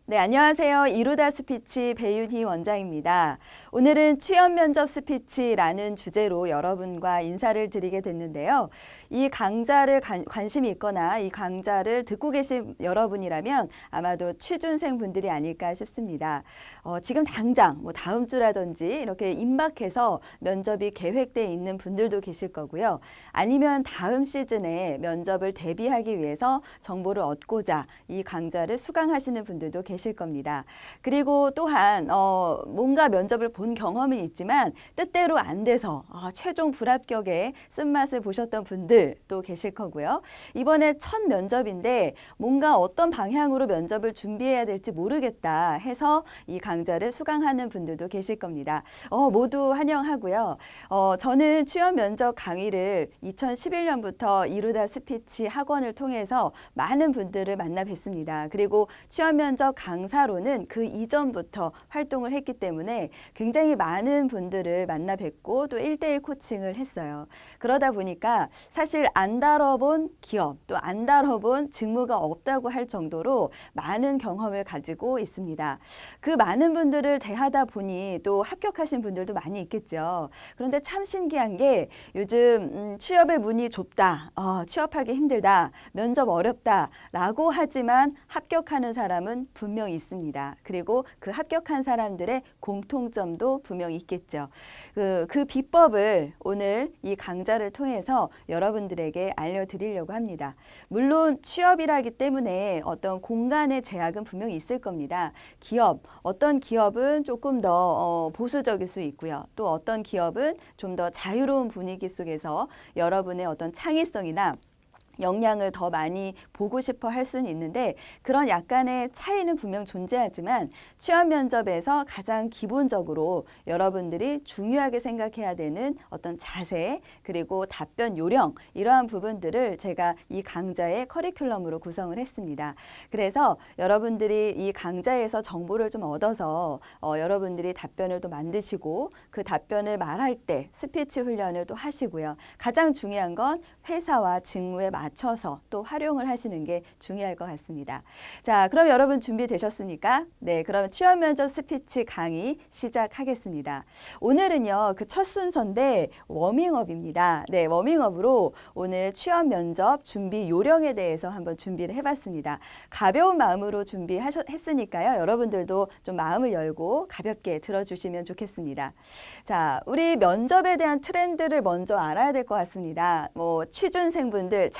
네, 안녕하세요. 이루다 스피치 배윤희 원장입니다. 오늘은 취업 면접 스피치라는 주제로 여러분과 인사를 드리게 됐는데요. 이 강좌를 관심이 있거나 이 강좌를 듣고 계신 여러분이라면 아마도 취준생 분들이 아닐까 싶습니다. 지금 당장 다음 주라든지 이렇게 임박해서 면접이 계획돼 있는 분들도 계실 거고요. 아니면 다음 시즌에 면접을 대비하기 위해서 정보를 얻고자 이 강좌를 수강하시는 분들도 계실 겁니다. 그리고 또한 뭔가 면접을 본 경험이 있지만 뜻대로 안 돼서 최종 불합격에 쓴맛을 보셨던 분들도 계실 거고요. 이번에 첫 면접인데 뭔가 어떤 방향으로 면접을 준비해야 될지 모르겠다 해서 이 강좌를 수강하는 분들도 계실 겁니다. 모두 환영하고요. 저는 취업 면접 강의를 2011년부터 이루다 스피치 학원을 통해서 많은 분들을 만나 뵀습니다. 그리고 취업 면접 강사로는 그 이전부터 활동을 했기 때문에 굉장히 많은 분들을 만나 뵙고 또 1대1 코칭을 했어요. 그러다 보니까 사실 안 다뤄본 기업 또 안 다뤄본 직무가 없다고 할 정도로 많은 경험을 가지고 있습니다. 그 많은 분들을 대하다 보니 또 합격하신 분들도 많이 있겠죠. 그런데 참 신기한 게 요즘 취업의 문이 좁다, 취업하기 힘들다, 면접 어렵다라고 하지만 합격하는 사람은 분명히 있습니다. 그리고 그 합격한 사람들의 공통점도 분명히 있겠죠. 그 비법을 오늘 이 강좌를 통해서 여러분들에게 알려드리려고 합니다. 물론 취업이라기 때문에 어떤 공간의 제약은 분명히 있을 겁니다. 어떤 기업은 조금 더 보수적일 수 있고요. 또 어떤 기업은 좀 더 자유로운 분위기 속에서 여러분의 어떤 창의성이나 역량을 더 많이 보고 싶어 할 수는 있는데 그런 약간의 차이는 분명 존재하지만 취업 면접에서 가장 기본적으로 여러분들이 중요하게 생각해야 되는 어떤 자세 그리고 답변 요령 이러한 부분들을 제가 이 강좌의 커리큘럼으로 구성을 했습니다. 그래서 여러분들이 이 강좌에서 정보를 좀 얻어서 여러분들이 답변을 또 만드시고 그 답변을 말할 때 스피치 훈련을 또 하시고요. 가장 중요한 건 회사와 직무에 맞춰서 또 활용을 하시는 게 중요할 것 같습니다. 자, 그럼 여러분 준비되셨습니까? 네, 그럼 취업 면접 스피치 강의 시작하겠습니다. 오늘은요, 그 첫 순서인데 워밍업입니다. 네, 워밍업으로 오늘 취업 면접 준비 요령에 대해서 한번 준비를 해봤습니다. 가벼운 마음으로 준비했으니까요. 여러분들도 좀 마음을 열고 가볍게 들어주시면 좋겠습니다. 자, 우리 면접에 대한 트렌드를 먼저 알아야 될 것 같습니다. 취준생분들,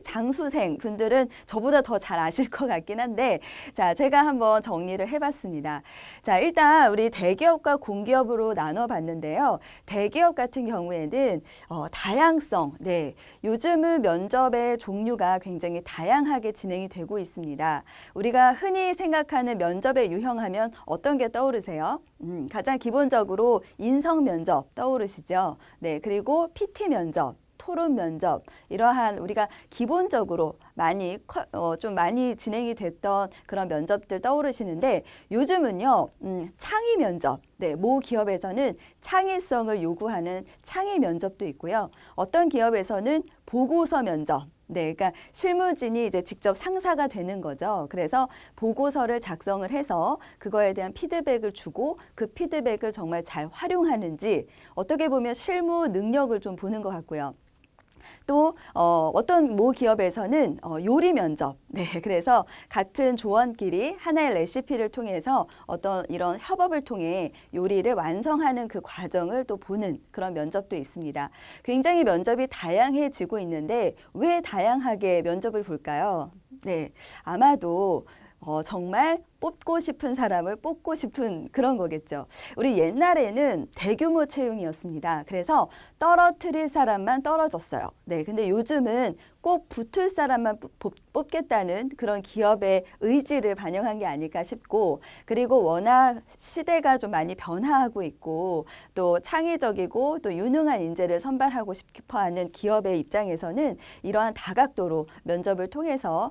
장수생 분들은 저보다 더 잘 아실 것 같긴 한데, 자, 제가 한번 정리를 해봤습니다. 자, 일단 우리 대기업과 공기업으로 나눠봤는데요. 대기업 같은 경우에는 다양성, 네, 요즘은 면접의 종류가 굉장히 다양하게 진행이 되고 있습니다. 우리가 흔히 생각하는 면접의 유형하면 어떤 게 떠오르세요? 가장 기본적으로 인성 면접 떠오르시죠? 네, 그리고 PT 면접, 토론 면접 이러한 우리가 기본적으로 좀 많이 진행이 됐던 그런 면접들 떠오르시는데 요즘은요 창의 면접, 네, 모 기업에서는 창의성을 요구하는 창의 면접도 있고요. 어떤 기업에서는 보고서 면접, 네, 그러니까 실무진이 이제 직접 상사가 되는 거죠. 그래서 보고서를 작성을 해서 그거에 대한 피드백을 주고 그 피드백을 정말 잘 활용하는지 어떻게 보면 실무 능력을 좀 보는 것 같고요. 또 어떤 모 기업에서는 요리 면접, 네, 그래서 같은 조원끼리 하나의 레시피를 통해서 어떤 이런 협업을 통해 요리를 완성하는 그 과정을 또 보는 그런 면접도 있습니다. 굉장히 면접이 다양해지고 있는데 왜 다양하게 면접을 볼까요? 네, 아마도 정말 뽑고 싶은 사람을 뽑고 싶은 그런 거겠죠. 우리 옛날에는 대규모 채용이었습니다. 그래서 떨어뜨릴 사람만 떨어졌어요. 네, 근데 요즘은 꼭 붙을 사람만 뽑겠다는 그런 기업의 의지를 반영한 게 아닐까 싶고, 그리고 워낙 시대가 좀 많이 변화하고 있고 또 창의적이고 또 유능한 인재를 선발하고 싶어하는 기업의 입장에서는 이러한 다각도로 면접을 통해서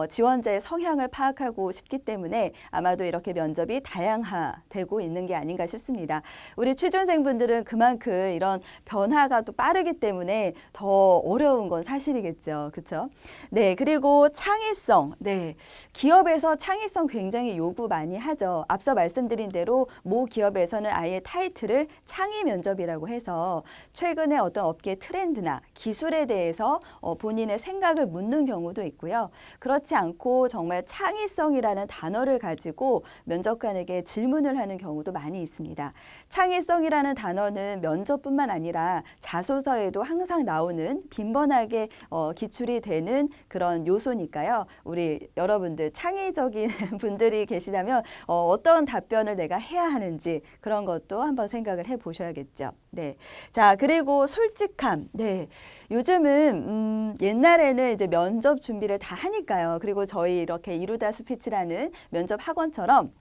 지원자의 성향을 파악하고 싶기 때문에 아마도 이렇게 면접이 다양화되고 있는 게 아닌가 싶습니다. 우리 취준생분들은 그만큼 이런 변화가 또 빠르기 때문에 더 어려운 건 사실이겠죠. 있죠. 그렇죠? 네, 그리고 창의성. 네, 기업에서 창의성 굉장히 요구 많이 하죠. 앞서 말씀드린 대로 모 기업에서는 아예 타이틀을 창의 면접이라고 해서 최근에 어떤 업계 트렌드나 기술에 대해서 본인의 생각을 묻는 경우도 있고요. 그렇지 않고 정말 창의성이라는 단어를 가지고 면접관에게 질문을 하는 경우도 많이 있습니다. 창의성이라는 단어는 면접뿐만 아니라 자소서에도 항상 나오는 빈번하게 기출이 되는 그런 요소니까요. 우리 여러분들 창의적인 분들이 계시다면 어떤 답변을 내가 해야 하는지 그런 것도 한번 생각을 해 보셔야겠죠. 네. 자, 그리고 솔직함. 네. 요즘은 옛날에는 이제 면접 준비를 다 하니까요. 그리고 저희 이렇게 이루다 스피치라는 면접 학원처럼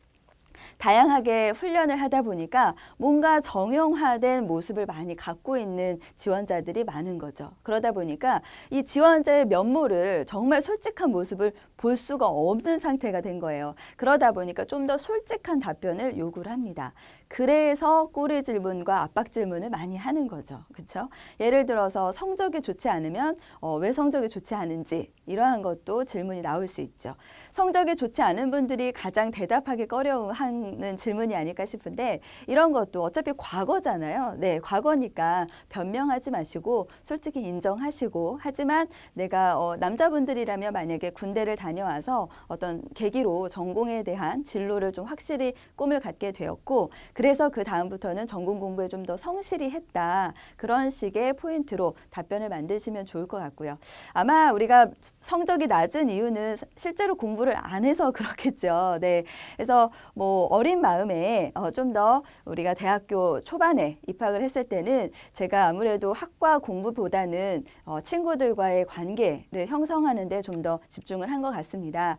다양하게 훈련을 하다 보니까 뭔가 정형화된 모습을 많이 갖고 있는 지원자들이 많은 거죠. 그러다 보니까 이 지원자의 면모를 정말 솔직한 모습을 볼 수가 없는 상태가 된 거예요. 그러다 보니까 좀 더 솔직한 답변을 요구를 합니다. 그래서 꼬리 질문과 압박 질문을 많이 하는 거죠. 그렇죠? 예를 들어서 성적이 좋지 않으면 왜 성적이 좋지 않은지 이러한 것도 질문이 나올 수 있죠. 성적이 좋지 않은 분들이 가장 대답하기 꺼려하는 질문이 아닐까 싶은데 이런 것도 어차피 과거잖아요. 네, 과거니까 변명하지 마시고 솔직히 인정하시고 하지만 내가 남자분들이라면 만약에 군대를 다녀와서 어떤 계기로 전공에 대한 진로를 좀 확실히 꿈을 갖게 되었고 그래서 그 다음부터는 전공 공부에 좀 더 성실히 했다. 그런 식의 포인트로 답변을 만드시면 좋을 것 같고요. 아마 우리가 성적이 낮은 이유는 실제로 공부를 안 해서 그렇겠죠. 네. 그래서 뭐 어린 마음에 좀 더 우리가 대학교 초반에 입학을 했을 때는 제가 아무래도 학과 공부보다는 친구들과의 관계를 형성하는 데 좀 더 집중을 한 것 같습니다.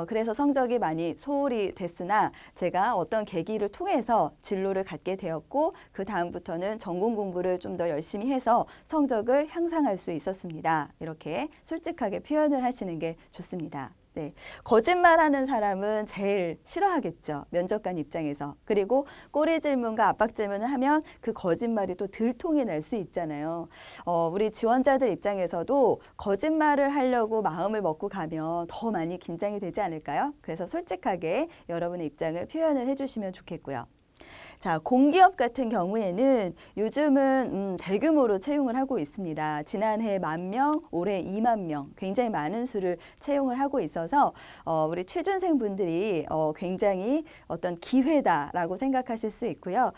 그래서 성적이 많이 소홀히 됐으나 제가 어떤 계기를 통해서 진로를 갖게 되었고 그 다음부터는 전공 공부를 좀 더 열심히 해서 성적을 향상할 수 있었습니다. 이렇게 솔직하게 표현을 하시는 게 좋습니다. 네, 거짓말하는 사람은 제일 싫어하겠죠. 면접관 입장에서. 그리고 꼬리 질문과 압박 질문을 하면 그 거짓말이 또 들통이 날 수 있잖아요. 우리 지원자들 입장에서도 거짓말을 하려고 마음을 먹고 가면 더 많이 긴장이 되지 않을까요? 그래서 솔직하게 여러분의 입장을 표현을 해주시면 좋겠고요. 자, 공기업 같은 경우에는 요즘은 대규모로 채용을 하고 있습니다. 지난해 10,000명, 올해 20,000명, 굉장히 많은 수를 채용을 하고 있어서 우리 취준생분들이 굉장히 어떤 기회다라고 생각하실 수 있고요.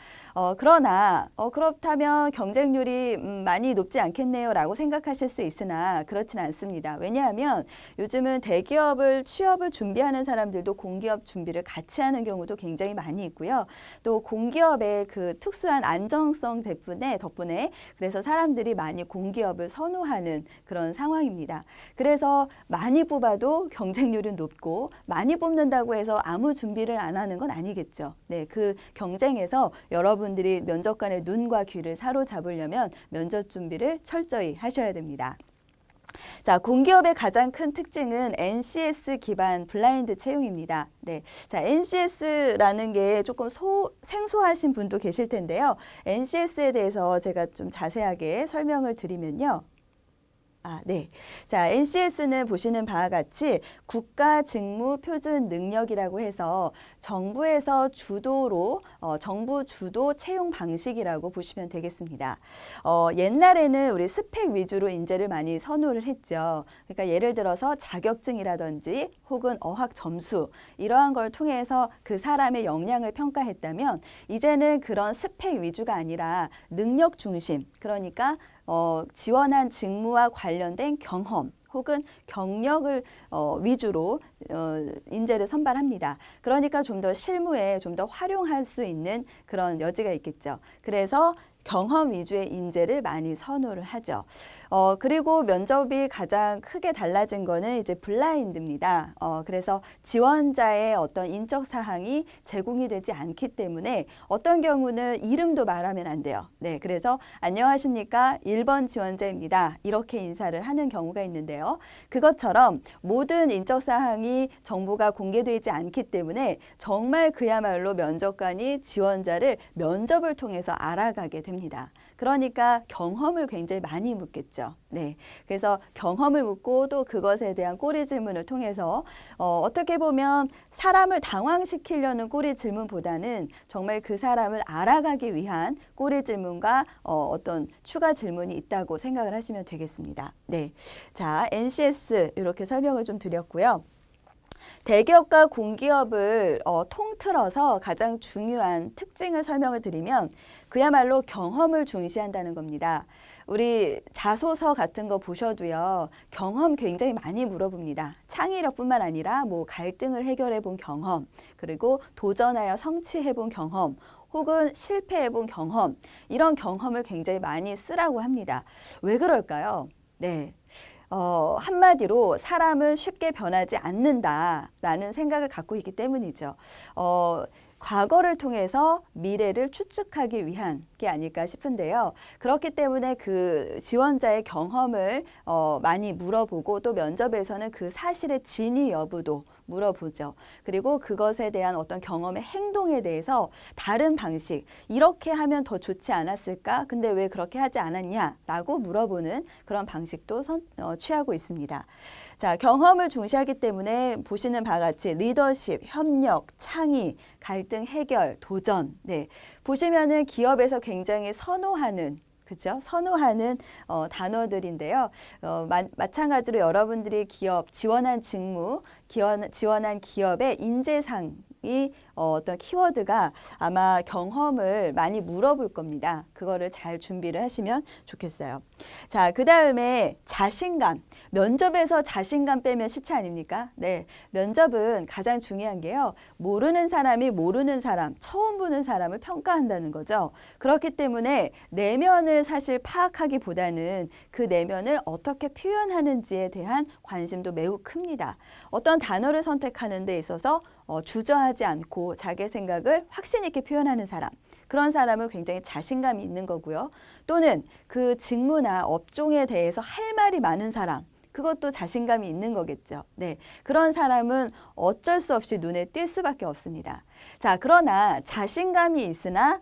그러나 그렇다면 경쟁률이 많이 높지 않겠네요라고 생각하실 수 있으나 그렇진 않습니다. 왜냐하면 요즘은 대기업을 취업을 준비하는 사람들도 공기업 준비를 같이 하는 경우도 굉장히 많이 있고요. 또 공기업의 그 특수한 안정성 덕분에 그래서 사람들이 많이 공기업을 선호하는 그런 상황입니다. 그래서 많이 뽑아도 경쟁률은 높고 많이 뽑는다고 해서 아무 준비를 안 하는 건 아니겠죠. 네, 그 경쟁에서 여러분들이 면접관의 눈과 귀를 사로잡으려면 면접 준비를 철저히 하셔야 됩니다. 자, 공기업의 가장 큰 특징은 NCS 기반 블라인드 채용입니다. 네, 자, NCS라는 게 조금 생소하신 분도 계실 텐데요. NCS에 대해서 제가 좀 자세하게 설명을 드리면요. 네. 자, NCS는 보시는 바와 같이 국가 직무 표준 능력이라고 해서 정부에서 주도로 정부 주도 채용 방식이라고 보시면 되겠습니다. 옛날에는 우리 스펙 위주로 인재를 많이 선호를 했죠. 그러니까 예를 들어서 자격증이라든지 혹은 어학 점수 이러한 걸 통해서 그 사람의 역량을 평가했다면 이제는 그런 스펙 위주가 아니라 능력 중심, 그러니까 지원한 직무와 관련된 경험 혹은 경력을 위주로 인재를 선발합니다. 그러니까 좀 더 실무에 좀 더 활용할 수 있는 그런 여지가 있겠죠. 그래서 경험 위주의 인재를 많이 선호를 하죠. 그리고 면접이 가장 크게 달라진 거는 이제 블라인드입니다. 그래서 지원자의 어떤 인적 사항이 제공이 되지 않기 때문에 어떤 경우는 이름도 말하면 안 돼요. 네, 그래서 안녕하십니까 1번 지원자입니다. 이렇게 인사를 하는 경우가 있는데요. 그것처럼 모든 인적 사항이 정보가 공개되지 않기 때문에 정말 그야말로 면접관이 지원자를 면접을 통해서 알아가게 됩니다. 그러니까 경험을 굉장히 많이 묻겠죠. 네. 그래서 경험을 묻고 또 그것에 대한 꼬리 질문을 통해서 어떻게 보면 사람을 당황시키려는 꼬리 질문보다는 정말 그 사람을 알아가기 위한 꼬리 질문과 어떤 추가 질문이 있다고 생각을 하시면 되겠습니다. 네. 자, NCS 이렇게 설명을 좀 드렸고요. 대기업과 공기업을 통틀어서 가장 중요한 특징을 설명을 드리면 그야말로 경험을 중시한다는 겁니다. 우리 자소서 같은 거 보셔도요, 경험 굉장히 많이 물어봅니다. 창의력뿐만 아니라 뭐 갈등을 해결해 본 경험, 그리고 도전하여 성취해 본 경험, 혹은 실패해 본 경험, 이런 경험을 굉장히 많이 쓰라고 합니다. 왜 그럴까요? 네. 한마디로 사람은 쉽게 변하지 않는다라는 생각을 갖고 있기 때문이죠. 과거를 통해서 미래를 추측하기 위한 게 아닐까 싶은데요. 그렇기 때문에 그 지원자의 경험을 많이 물어보고 또 면접에서는 그 사실의 진위 여부도 물어보죠. 그리고 그것에 대한 어떤 경험의 행동에 대해서 다른 방식, 이렇게 하면 더 좋지 않았을까? 근데 왜 그렇게 하지 않았냐라고 물어보는 그런 방식도 취하고 있습니다. 자, 경험을 중시하기 때문에 보시는 바와 같이 리더십, 협력, 창의, 갈등 해결, 도전, 네, 보시면은 기업에서 굉장히 선호하는, 그죠? 선호하는 단어들인데요. 마찬가지로 여러분들이 기업 지원한 직무, 지원한 기업의 인재상이 어떤 키워드가 아마 경험을 많이 물어볼 겁니다. 그거를 잘 준비를 하시면 좋겠어요. 자, 그 다음에 자신감. 면접에서 자신감 빼면 시체 아닙니까? 네, 면접은 가장 중요한 게요. 모르는 사람이 모르는 사람, 처음 보는 사람을 평가한다는 거죠. 그렇기 때문에 내면을 사실 파악하기보다는 그 내면을 어떻게 표현하는지에 대한 관심도 매우 큽니다. 어떤 단어를 선택하는 데 있어서 주저하지 않고 자기 생각을 확신 있게 표현하는 사람, 그런 사람은 굉장히 자신감이 있는 거고요. 또는 그 직무나 업종에 대해서 할 말이 많은 사람, 그것도 자신감이 있는 거겠죠. 네, 그런 사람은 어쩔 수 없이 눈에 띌 수밖에 없습니다. 자, 그러나 자신감이 있으나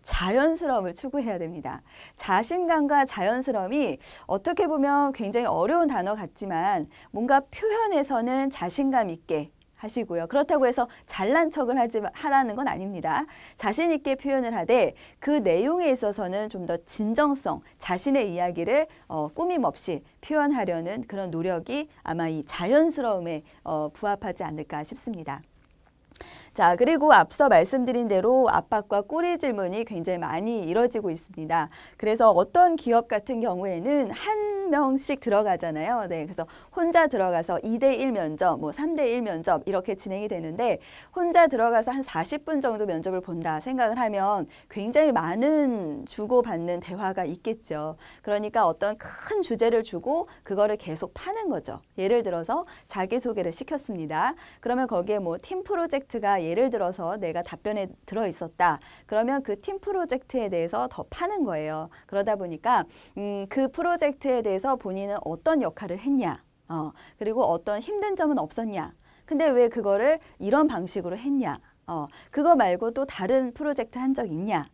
자연스러움을 추구해야 됩니다. 자신감과 자연스러움이 어떻게 보면 굉장히 어려운 단어 같지만 뭔가 표현에서는 자신감 있게 하시고요. 그렇다고 해서 잘난 척을 하라는 건 아닙니다. 자신 있게 표현을 하되 그 내용에 있어서는 좀 더 진정성, 자신의 이야기를 꾸밈 없이 표현하려는 그런 노력이 아마 이 자연스러움에 부합하지 않을까 싶습니다. 자, 그리고 앞서 말씀드린 대로 압박과 꼬리 질문이 굉장히 많이 이뤄지고 있습니다. 그래서 어떤 기업 같은 경우에는 한 명씩 들어가잖아요. 네, 그래서 혼자 들어가서 2대1 면접, 뭐 3대1 면접 이렇게 진행이 되는데 혼자 들어가서 한 40분 정도 면접을 본다 생각을 하면 굉장히 많은 주고받는 대화가 있겠죠. 그러니까 어떤 큰 주제를 주고 그거를 계속 파는 거죠. 예를 들어서 자기소개를 시켰습니다. 그러면 거기에 뭐 팀 프로젝트가 예를 들어서 내가 답변에 들어 있었다. 그러면 그 팀 프로젝트에 대해서 더 파는 거예요. 그러다 보니까 그 프로젝트에 대해서 본인은 어떤 역할을 했냐, 그리고 어떤 힘든 점은 없었냐. 근데 왜 그거를 이런 방식으로 했냐. 그거 말고 또 다른 프로젝트 한 적 있냐.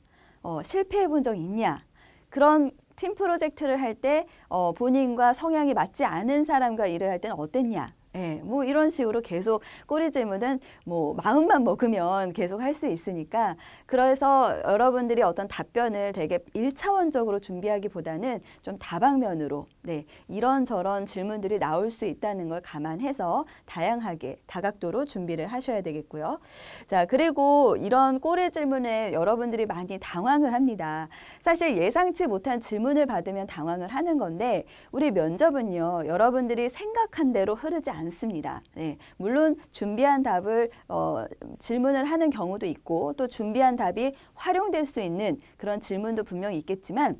실패해 본 적 있냐. 그런 팀 프로젝트를 할 때 본인과 성향이 맞지 않은 사람과 일을 할 때는 어땠냐. 예, 뭐 이런 식으로 계속 꼬리 질문은 뭐 마음만 먹으면 계속 할 수 있으니까 그래서 여러분들이 어떤 답변을 되게 1차원적으로 준비하기보다는 좀 다방면으로 네, 이런저런 질문들이 나올 수 있다는 걸 감안해서 다양하게 다각도로 준비를 하셔야 되겠고요. 자, 그리고 이런 꼬리 질문에 여러분들이 많이 당황을 합니다. 사실 예상치 못한 질문을 받으면 당황을 하는 건데 우리 면접은요, 여러분들이 생각한 대로 흐르지 않습니다. 네, 물론 준비한 답을 질문을 하는 경우도 있고 또 준비한 답이 활용될 수 있는 그런 질문도 분명히 있겠지만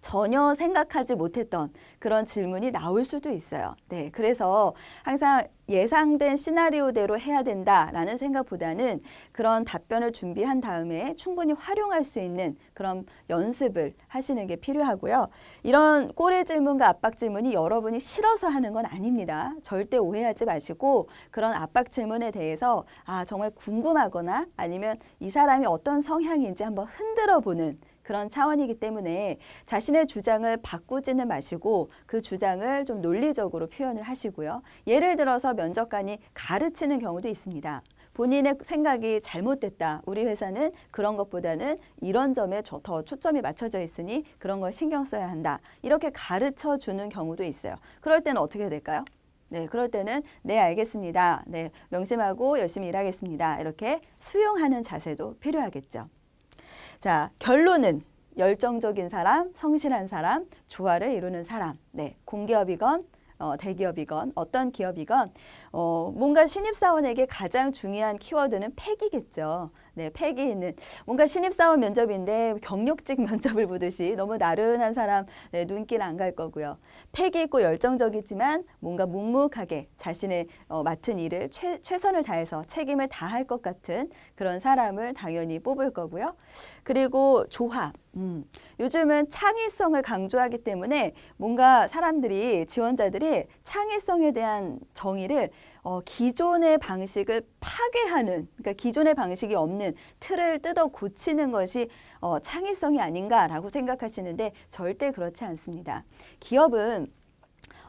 전혀 생각하지 못했던 그런 질문이 나올 수도 있어요. 네, 그래서 항상 예상된 시나리오대로 해야 된다라는 생각보다는 그런 답변을 준비한 다음에 충분히 활용할 수 있는 그런 연습을 하시는 게 필요하고요. 이런 꼬리 질문과 압박 질문이 여러분이 싫어서 하는 건 아닙니다. 절대 오해하지 마시고 그런 압박 질문에 대해서 정말 궁금하거나 아니면 이 사람이 어떤 성향인지 한번 흔들어 보는 그런 차원이기 때문에 자신의 주장을 바꾸지는 마시고 그 주장을 좀 논리적으로 표현을 하시고요. 예를 들어서 면접관이 가르치는 경우도 있습니다. 본인의 생각이 잘못됐다. 우리 회사는 그런 것보다는 이런 점에 더 초점이 맞춰져 있으니 그런 걸 신경 써야 한다. 이렇게 가르쳐 주는 경우도 있어요. 그럴 때는 어떻게 될까요? 네, 그럴 때는 네, 알겠습니다. 네, 명심하고 열심히 일하겠습니다. 이렇게 수용하는 자세도 필요하겠죠. 자, 결론은 열정적인 사람, 성실한 사람, 조화를 이루는 사람. 네, 공기업이건 대기업이건 어떤 기업이건 뭔가 신입사원에게 가장 중요한 키워드는 패기겠죠. 네, 패기 있는 뭔가 신입사원 면접인데 경력직 면접을 보듯이 너무 나른한 사람 네, 눈길 안 갈 거고요. 패기 있고 열정적이지만 뭔가 묵묵하게 자신의 맡은 일을 최선을 다해서 책임을 다할 것 같은 그런 사람을 당연히 뽑을 거고요. 그리고 조화. 요즘은 창의성을 강조하기 때문에 뭔가 사람들이 지원자들이 창의성에 대한 정의를 기존의 방식을 파괴하는, 그러니까 기존의 방식이 없는 틀을 뜯어 고치는 것이 창의성이 아닌가라고 생각하시는데 절대 그렇지 않습니다. 기업은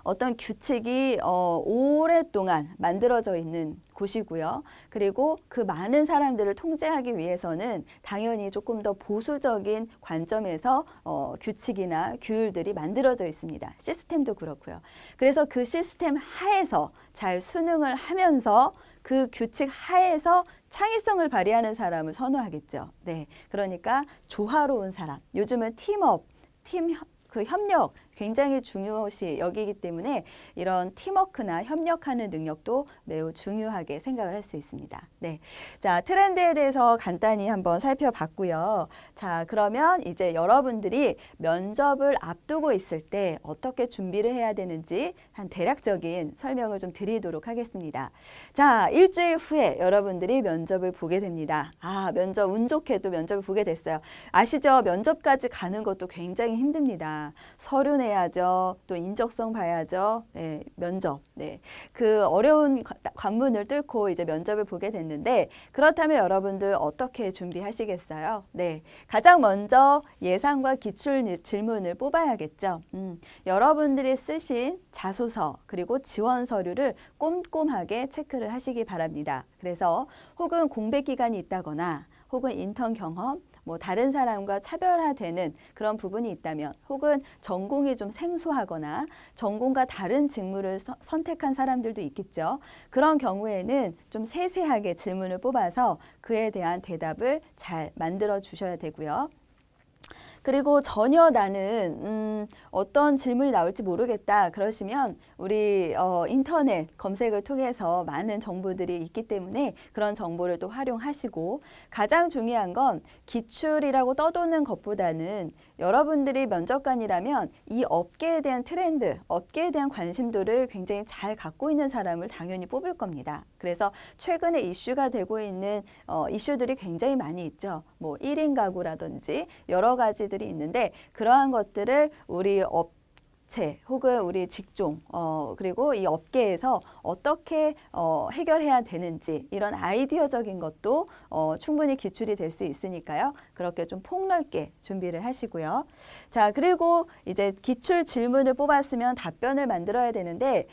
어떤 규칙이 오랫동안 만들어져 있는 곳이고요. 그리고 그 많은 사람들을 통제하기 위해서는 당연히 조금 더 보수적인 관점에서 규칙이나 규율들이 만들어져 있습니다. 시스템도 그렇고요. 그래서 그 시스템 하에서 잘 수능을 하면서 그 규칙 하에서 창의성을 발휘하는 사람을 선호하겠죠. 네, 그러니까 조화로운 사람. 요즘은 팀업, 그 협력 굉장히 중요시 여기기 때문에 이런 팀워크나 협력하는 능력도 매우 중요하게 생각을 할 수 있습니다. 네. 자, 트렌드에 대해서 간단히 한번 살펴봤고요. 자, 그러면 이제 여러분들이 면접을 앞두고 있을 때 어떻게 준비를 해야 되는지 한 대략적인 설명을 좀 드리도록 하겠습니다. 자, 일주일 후에 여러분들이 면접을 보게 됩니다. 아, 면접 운 좋게도 면접을 보게 됐어요. 아시죠? 면접까지 가는 것도 굉장히 힘듭니다. 서류 내야죠. 또 인적성 봐야죠. 네, 면접. 네. 그 어려운 관문을 뚫고 이제 면접을 보게 됐는데 그렇다면 여러분들 어떻게 준비하시겠어요? 네. 가장 먼저 예상과 기출 질문을 뽑아야겠죠. 여러분들이 쓰신 자소서 그리고 지원 서류를 꼼꼼하게 체크를 하시기 바랍니다. 그래서 혹은 공백 기간이 있다거나 혹은 인턴 경험, 뭐 다른 사람과 차별화되는 그런 부분이 있다면 혹은 전공이 좀 생소하거나 전공과 다른 직무를 선택한 사람들도 있겠죠. 그런 경우에는 좀 세세하게 질문을 뽑아서 그에 대한 대답을 잘 만들어 주셔야 되고요. 그리고 전혀 나는 어떤 질문이 나올지 모르겠다 그러시면 우리 인터넷 검색을 통해서 많은 정보들이 있기 때문에 그런 정보를 또 활용하시고 가장 중요한 건 기출이라고 떠도는 것보다는 여러분들이 면접관이라면 이 업계에 대한 트렌드, 업계에 대한 관심도를 굉장히 잘 갖고 있는 사람을 당연히 뽑을 겁니다. 그래서 최근에 이슈가 되고 있는 이슈들이 굉장히 많이 있죠. 뭐 1인 가구라든지 여러 가지들이 있는데 그러한 것들을 우리 업체 혹은 우리 직종 그리고 이 업계에서 어떻게 해결해야 되는지 이런 아이디어적인 것도 충분히 기출이 될 수 있으니까요. 그렇게 좀 폭넓게 준비를 하시고요. 자, 그리고 이제 기출 질문을 뽑았으면 답변을 만들어야 되는데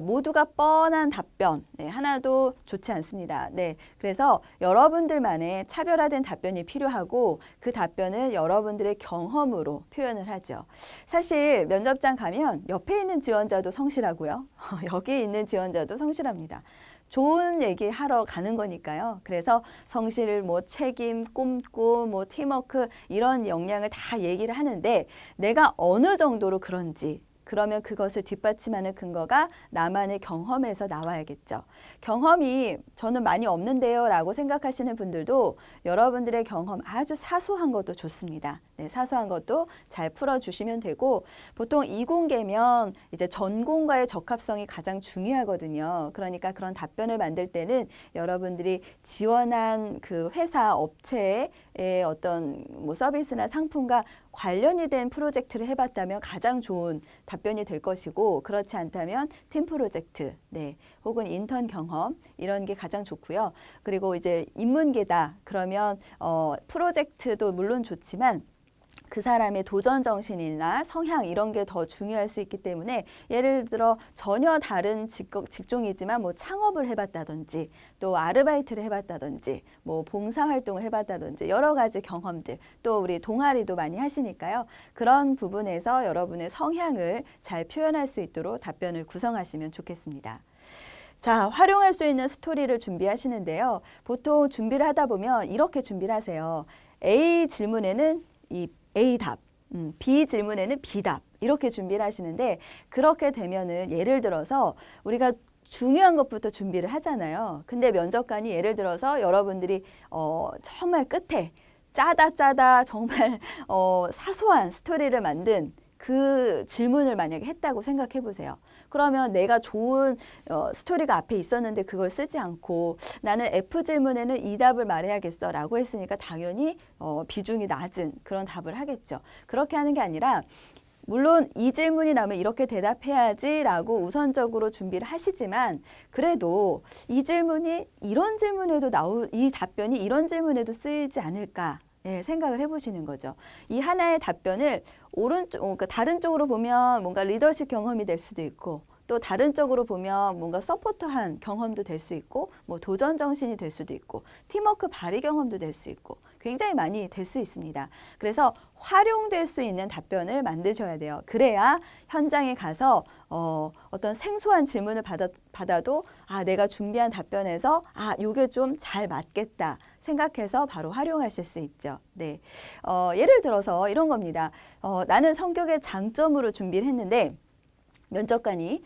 모두가 뻔한 답변 하나도 좋지 않습니다. 네, 그래서 여러분들만의 차별화된 답변이 필요하고 그 답변은 여러분들의 경험으로 표현을 하죠. 사실 면접장 가면 옆에 있는 지원자도 성실하고요. 여기 있는 지원자도 성실합니다. 좋은 얘기 하러 가는 거니까요. 그래서 성실, 뭐 책임, 꼼꼼, 뭐 팀워크 이런 역량을 다 얘기를 하는데 내가 어느 정도로 그런지 그러면 그것을 뒷받침하는 근거가 나만의 경험에서 나와야겠죠. 경험이 저는 많이 없는데요 라고 생각하시는 분들도 여러분들의 경험 아주 사소한 것도 좋습니다. 네, 사소한 것도 잘 풀어주시면 되고 보통 이공계면 이제 전공과의 적합성이 가장 중요하거든요. 그러니까 그런 답변을 만들 때는 여러분들이 지원한 그 회사, 업체의 어떤 뭐 서비스나 상품과 관련이 된 프로젝트를 해봤다면 가장 좋은 답변이 될 것이고 그렇지 않다면 팀 프로젝트, 네, 혹은 인턴 경험 이런 게 가장 좋고요. 그리고 이제 인문계다 그러면 프로젝트도 물론 좋지만 그 사람의 도전 정신이나 성향 이런 게 더 중요할 수 있기 때문에 예를 들어 전혀 다른 직종이지만 뭐 창업을 해봤다든지 또 아르바이트를 해봤다든지 뭐 봉사활동을 해봤다든지 여러 가지 경험들 또 우리 동아리도 많이 하시니까요. 그런 부분에서 여러분의 성향을 잘 표현할 수 있도록 답변을 구성하시면 좋겠습니다. 자, 활용할 수 있는 스토리를 준비하시는데요. 보통 준비를 하다 보면 이렇게 준비를 하세요. A 질문에는 이 A답, B 질문에는 B답 이렇게 준비를 하시는데 그렇게 되면은 예를 들어서 우리가 중요한 것부터 준비를 하잖아요. 근데 면접관이 예를 들어서 여러분들이 정말 끝에 짜다 정말 사소한 스토리를 만든 그 질문을 만약에 했다고 생각해 보세요. 그러면 내가 좋은 스토리가 앞에 있었는데 그걸 쓰지 않고 나는 F 질문에는 이 답을 말해야겠어 라고 했으니까 당연히 비중이 낮은 그런 답을 하겠죠. 그렇게 하는 게 아니라 물론 이 질문이 나오면 이렇게 대답해야지 라고 우선적으로 준비를 하시지만 그래도 이 질문이 이런 질문에도 이 답변이 이런 질문에도 쓰이지 않을까 생각을 해보시는 거죠. 이 하나의 답변을 그러니까 다른 쪽으로 보면 뭔가 리더십 경험이 될 수도 있고 또 다른 쪽으로 보면 뭔가 서포터한 경험도 될 수 있고 뭐 도전 정신이 될 수도 있고 팀워크 발휘 경험도 될 수 있고 굉장히 많이 될 수 있습니다. 그래서 활용될 수 있는 답변을 만드셔야 돼요. 그래야 현장에 가서 어떤 생소한 질문을 받아도 내가 준비한 답변에서 이게 좀 잘 맞겠다 생각해서 바로 활용하실 수 있죠. 네, 예를 들어서 이런 겁니다. 나는 성격의 장점으로 준비를 했는데 면접관이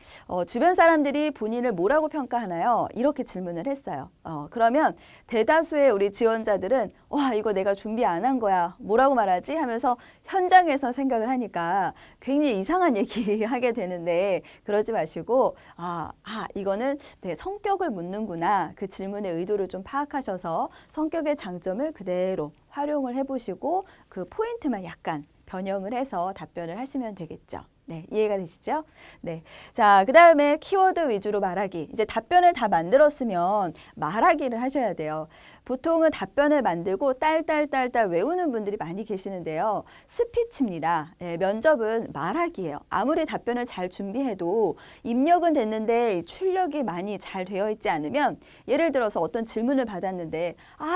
주변 사람들이 본인을 뭐라고 평가하나요? 이렇게 질문을 했어요. 그러면 대다수의 우리 지원자들은 와 이거 내가 준비 안 한 거야. 뭐라고 말하지? 하면서 현장에서 생각을 하니까 굉장히 이상한 얘기하게 되는데 그러지 마시고 이거는 내 성격을 묻는구나. 그 질문의 의도를 좀 파악하셔서 성격의 장점을 그대로 활용을 해보시고 그 포인트만 약간 변형을 해서 답변을 하시면 되겠죠. 네, 이해가 되시죠? 네. 자, 그 다음에 키워드 위주로 말하기. 이제 답변을 다 만들었으면 말하기를 하셔야 돼요. 보통은 답변을 만들고 딸딸 외우는 분들이 많이 계시는데요. 스피치입니다. 네, 면접은 말하기예요. 아무리 답변을 잘 준비해도 입력은 됐는데 출력이 많이 잘 되어 있지 않으면 예를 들어서 어떤 질문을 받았는데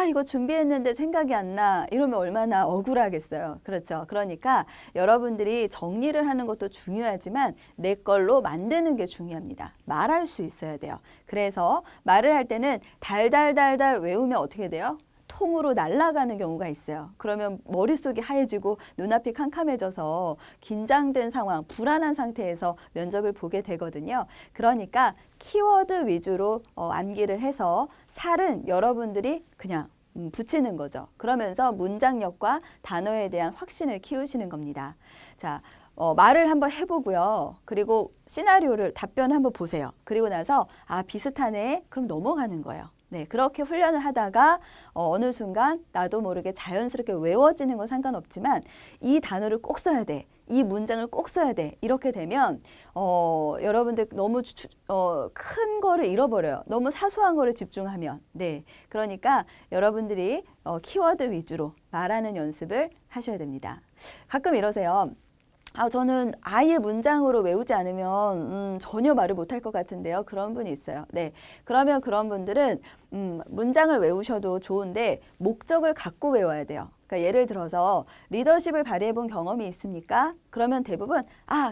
이거 준비했는데 생각이 안 나. 이러면 얼마나 억울하겠어요. 그렇죠. 그러니까 여러분들이 정리를 하는 것도 중요하지만 내 걸로 만드는 게 중요합니다. 말할 수 있어야 돼요. 그래서 말을 할 때는 달달달달 외우면 어떻게 돼요? 통으로 날아가는 경우가 있어요. 그러면 머릿속이 하얘지고 눈앞이 캄캄해져서 긴장된 상황, 불안한 상태에서 면접을 보게 되거든요. 그러니까 키워드 위주로 암기를 해서 살은 여러분들이 그냥 붙이는 거죠. 그러면서 문장력과 단어에 대한 확신을 키우시는 겁니다. 자, 말을 한번 해보고요. 그리고 시나리오를 답변을 한번 보세요. 그리고 나서 비슷하네. 그럼 넘어가는 거예요. 네, 그렇게 훈련을 하다가 어느 순간 나도 모르게 자연스럽게 외워지는 건 상관없지만 이 단어를 꼭 써야 돼. 이 문장을 꼭 써야 돼. 이렇게 되면 여러분들 너무 큰 거를 잃어버려요. 너무 사소한 거를 집중하면. 네, 그러니까 여러분들이 키워드 위주로 말하는 연습을 하셔야 됩니다. 가끔 이러세요. 저는 아예 문장으로 외우지 않으면 전혀 말을 못할 것 같은데요. 그런 분이 있어요. 네, 그러면 그런 분들은 문장을 외우셔도 좋은데 목적을 갖고 외워야 돼요. 그러니까 예를 들어서 리더십을 발휘해 본 경험이 있습니까? 그러면 대부분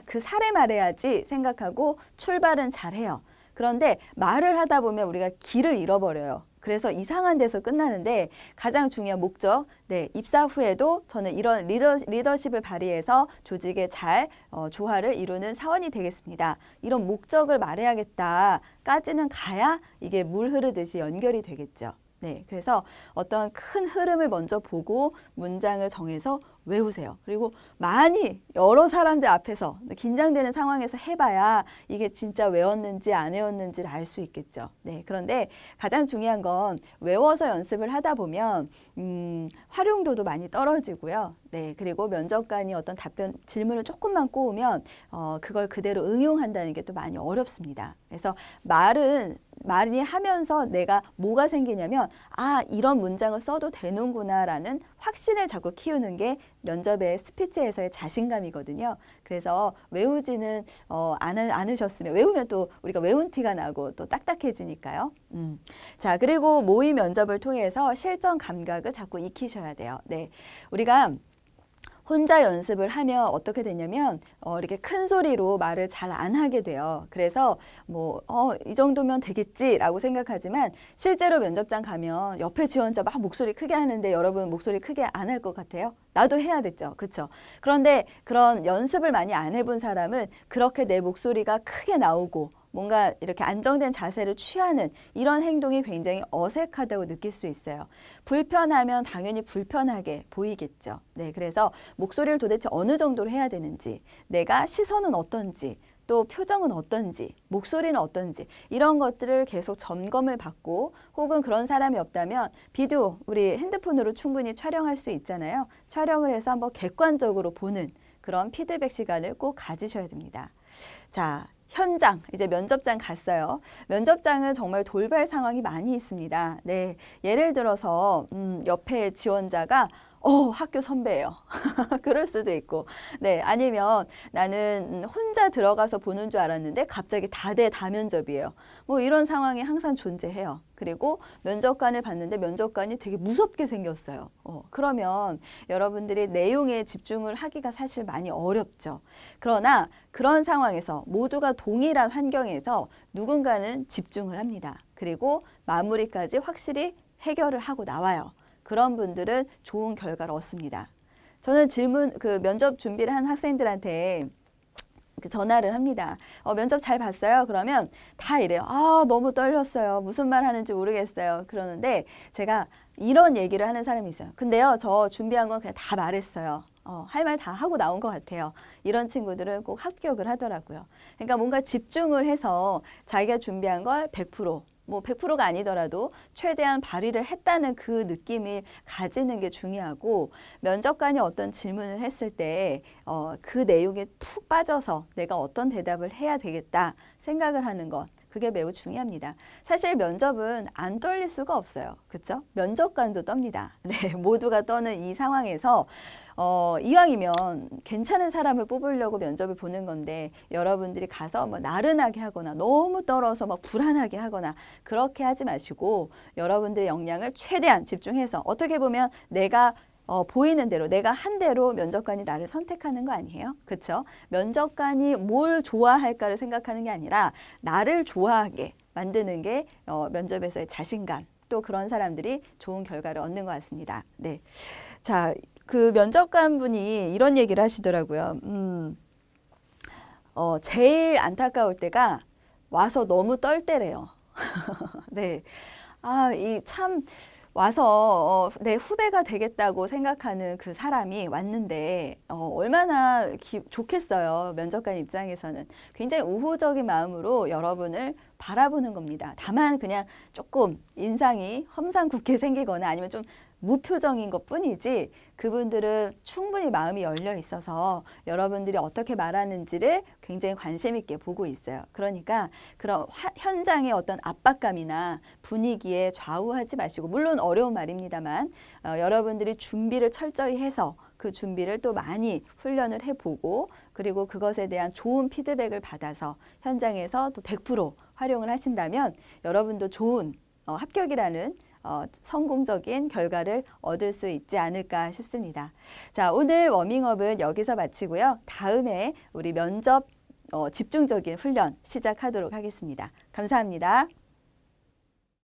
그 사례 말해야지 생각하고 출발은 잘해요. 그런데 말을 하다 보면 우리가 길을 잃어버려요. 그래서 이상한 데서 끝나는데 가장 중요한 목적, 네, 입사 후에도 저는 이런 리더십을 발휘해서 조직에 잘 조화를 이루는 사원이 되겠습니다. 이런 목적을 말해야겠다까지는 가야 이게 물 흐르듯이 연결이 되겠죠. 네, 그래서 어떤 큰 흐름을 먼저 보고 문장을 정해서 외우세요. 그리고 많이 여러 사람들 앞에서 긴장되는 상황에서 해봐야 이게 진짜 외웠는지 안 외웠는지를 알 수 있겠죠. 네, 그런데 가장 중요한 건 외워서 연습을 하다 보면 활용도도 많이 떨어지고요. 네, 그리고 면접관이 어떤 질문을 조금만 꼬우면 그걸 그대로 응용한다는 게 또 많이 어렵습니다. 그래서 말이 하면서 내가 뭐가 생기냐면 이런 문장을 써도 되는구나라는 확신을 자꾸 키우는 게 면접의 스피치에서의 자신감이거든요. 그래서 외우지는 않으셨으면 외우면 또 우리가 외운 티가 나고 또 딱딱해지니까요. 자, 그리고 모의 면접을 통해서 실전 감각을 자꾸 익히셔야 돼요. 네, 우리가 혼자 연습을 하면 어떻게 되냐면 이렇게 큰 소리로 말을 잘 안 하게 돼요. 그래서 이 정도면 되겠지라고 생각하지만 실제로 면접장 가면 옆에 지원자 막 목소리 크게 하는데 여러분 목소리 크게 안 할 것 같아요? 나도 해야 됐죠. 그렇죠? 그런데 그런 연습을 많이 안 해본 사람은 그렇게 내 목소리가 크게 나오고 뭔가 이렇게 안정된 자세를 취하는 이런 행동이 굉장히 어색하다고 느낄 수 있어요. 불편하면 당연히 불편하게 보이겠죠. 네, 그래서 목소리를 도대체 어느 정도로 해야 되는지, 내가 시선은 어떤지, 또 표정은 어떤지, 목소리는 어떤지 이런 것들을 계속 점검을 받고 혹은 그런 사람이 없다면 비디오, 우리 핸드폰으로 충분히 촬영할 수 있잖아요. 촬영을 해서 한번 객관적으로 보는 그런 피드백 시간을 꼭 가지셔야 됩니다. 자, 현장, 이제 면접장 갔어요. 면접장은 정말 돌발 상황이 많이 있습니다. 네, 예를 들어서 옆에 지원자가 학교 선배예요. 그럴 수도 있고, 네, 아니면 나는 혼자 들어가서 보는 줄 알았는데 갑자기 다대 다면접이에요. 이런 상황이 항상 존재해요. 그리고 면접관을 봤는데 면접관이 되게 무섭게 생겼어요. 그러면 여러분들이 내용에 집중을 하기가 사실 많이 어렵죠. 그러나 그런 상황에서 모두가 동일한 환경에서 누군가는 집중을 합니다. 그리고 마무리까지 확실히 해결을 하고 나와요. 그런 분들은 좋은 결과를 얻습니다. 저는 면접 준비를 한 학생들한테 전화를 합니다. 면접 잘 봤어요? 그러면 다 이래요. 너무 떨렸어요. 무슨 말 하는지 모르겠어요. 그러는데 제가 이런 얘기를 하는 사람이 있어요. 근데요, 저 준비한 건 그냥 다 말했어요. 할 말 다 하고 나온 것 같아요. 이런 친구들은 꼭 합격을 하더라고요. 그러니까 뭔가 집중을 해서 자기가 준비한 걸 100%, 100%가 아니더라도 최대한 발휘를 했다는 그 느낌을 가지는 게 중요하고 면접관이 어떤 질문을 했을 때 그 내용에 푹 빠져서 내가 어떤 대답을 해야 되겠다 생각을 하는 것 그게 매우 중요합니다. 사실 면접은 안 떨릴 수가 없어요. 그렇죠? 면접관도 떱니다. 네, 모두가 떠는 이 상황에서 이왕이면 괜찮은 사람을 뽑으려고 면접을 보는 건데 여러분들이 가서 나른하게 하거나 너무 떨어서 불안하게 하거나 그렇게 하지 마시고 여러분들의 역량을 최대한 집중해서 어떻게 보면 내가 보이는 대로 내가 한 대로 면접관이 나를 선택하는 거 아니에요? 그렇죠? 면접관이 뭘 좋아할까를 생각하는 게 아니라 나를 좋아하게 만드는 게 면접에서의 자신감 또 그런 사람들이 좋은 결과를 얻는 것 같습니다. 네, 자, 그 면접관 분이 이런 얘기를 하시더라고요. 제일 안타까울 때가 와서 너무 떨 때래요. 네, 와서 내 후배가 되겠다고 생각하는 그 사람이 왔는데 얼마나 좋겠어요. 면접관 입장에서는 굉장히 우호적인 마음으로 여러분을 바라보는 겁니다. 다만 그냥 조금 인상이 험상궂게 생기거나 아니면 좀 무표정인 것 뿐이지 그분들은 충분히 마음이 열려 있어서 여러분들이 어떻게 말하는지를 굉장히 관심 있게 보고 있어요. 그러니까 그런 현장의 어떤 압박감이나 분위기에 좌우하지 마시고 물론 어려운 말입니다만 여러분들이 준비를 철저히 해서 그 준비를 또 많이 훈련을 해보고 그리고 그것에 대한 좋은 피드백을 받아서 현장에서 또 100% 활용을 하신다면 여러분도 좋은 합격이라는 성공적인 결과를 얻을 수 있지 않을까 싶습니다. 자, 오늘 워밍업은 여기서 마치고요. 다음에 우리 면접 집중적인 훈련 시작하도록 하겠습니다. 감사합니다.